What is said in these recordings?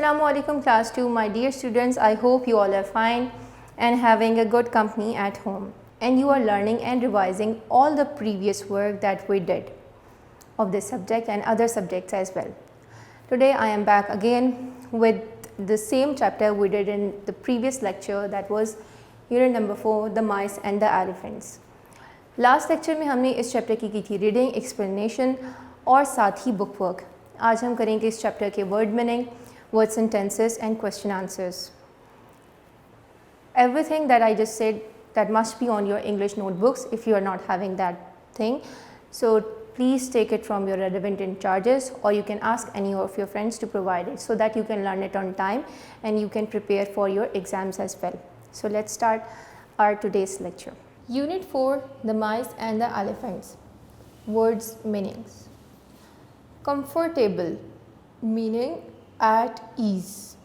Assalamu alaikum class 2, my dear students. I hope you all are fine and having a good company at home, and you are learning and revising all the previous work that we did of this subject and other subjects as well. Today I am back again with the same chapter we did in the previous lecture, that was unit number 4, the mice and the elephants. Last lecture में हमने इस chapter की थी reading, explanation और साथ ही book work. आज हम करेंगे इस चैप्टर के word meaning, word sentences and question answers. Everything that I just said that must be on your English notebooks if you are not having that thing. So please take it from your relevant in charges, or you can ask any of your friends to provide it so that you can learn it on time and you can prepare for your exams as well. So let's start our today's lecture. Unit 4, the mice and the elephants. Words meanings. Comfortable meaning at ease.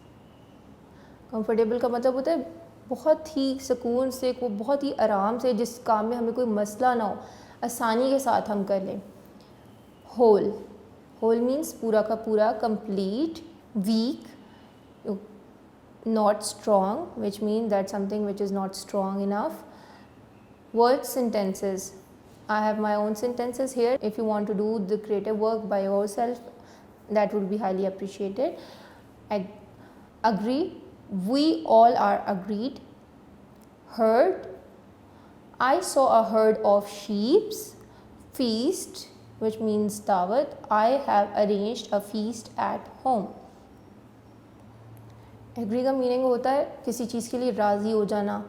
Comfortable का मतलब होता है बहुत ही सुकून से, को बहुत ही आराम से, जिस काम में हमें कोई मसला ना हो, आसानी के साथ हम कर लें. Whole. Whole means पूरा का पूरा, complete. Weak, not strong, which means that something which is not strong enough. Word sentences. I have my own sentences here. If you want to do the creative work by yourself, that would be highly appreciated. Agree. We all are agreed. Herd. I saw a herd of sheep. Feast, which means dawat. I have arranged a feast at home. Agree का meaning होता है किसी चीज़ के लिए राज़ी हो जाना,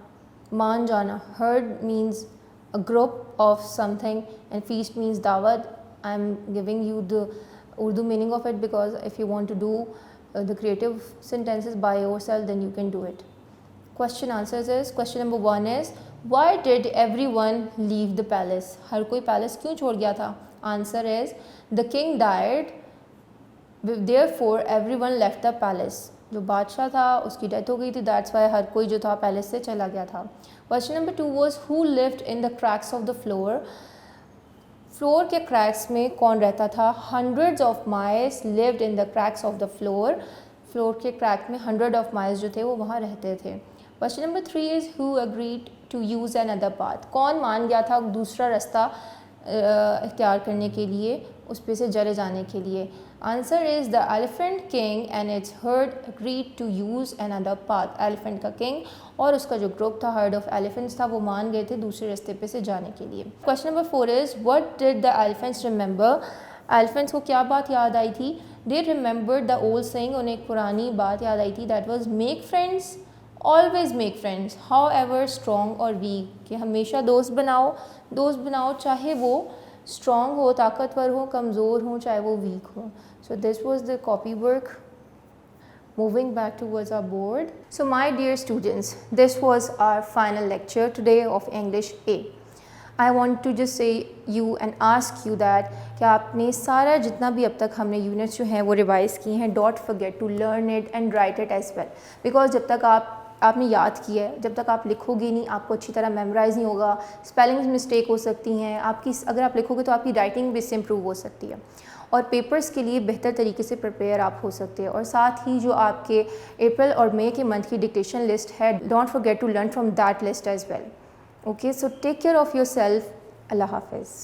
मान जाना. Herd means a group of something and feast means dawat. I am giving you the Urdu meaning of it because if you want to do the creative sentences by yourself, then you can do it. Question answers is, question number 1 is, why did everyone leave the palace? हर कोई palace क्यों छोड़ गया था? Answer is, the king died, therefore everyone left the palace. जो बादशाह था उसकी death हो गई थी, दैट्स वाई हर कोई जो था पैलेस से चला गया था. Question number 2 was, who lived in the cracks of the floor? Floor के क्रैक्स में कौन रहता था? Hundreds of mice lived in the cracks of the floor. Floor के क्रैक में 100 ऑफ माइस जो थे वो वहाँ रहते थे. Question number 3 is, who agreed to use an other path? कौन मान गया था दूसरा रास्ता इख्तियार करने के लिए, उस पे से जले जाने के लिए? Answer is, the elephant king and its herd agreed to use an other path. Elephant का किंग और उसका जो ग्रुप था, हर्ड ऑफ एलिफेंट्स था, वो मान गए थे दूसरे रास्ते पे से जाने के लिए. Question number 4 is, what did the elephants remember? Elephants को क्या बात याद आई थी? They remember the old saying. उन्हें एक पुरानी बात याद आई थी, that was make friends, always make friends, how ever strong और वीक. कि हमेशा दोस्त बनाओ चाहे वो स्ट्रॉन्ग हो, ताकतवर हो, कमज़ोर हो, चाहे वो वीक हो. So this was the copy work. Moving back towards our board. So my dear students, this was our final lecture today of English A. I want to just say you and ask you that कि आपने सारा जितना भी अब तक हमने units जो हैं वो रिवाइज़ किए हैं, don't forget to learn it and write it as well. Because जब तक आपने याद किया है, जब तक आप लिखोगे नहीं, आपको अच्छी तरह मेमोराइज़ नहीं होगा. स्पेलिंग्स मिस्टेक हो सकती हैं आपकी, अगर आप लिखोगे तो आपकी राइटिंग भी इससे इम्प्रूव हो सकती है, और पेपर्स के लिए बेहतर तरीके से प्रिपेयर आप हो सकते हैं. और साथ ही जो आपके अप्रैल और मई के मंथ की डिक्टेशन लिस्ट है, don't forget to learn from that list as well. Okay, so take care of yourself. अल्लाह हाफिज़.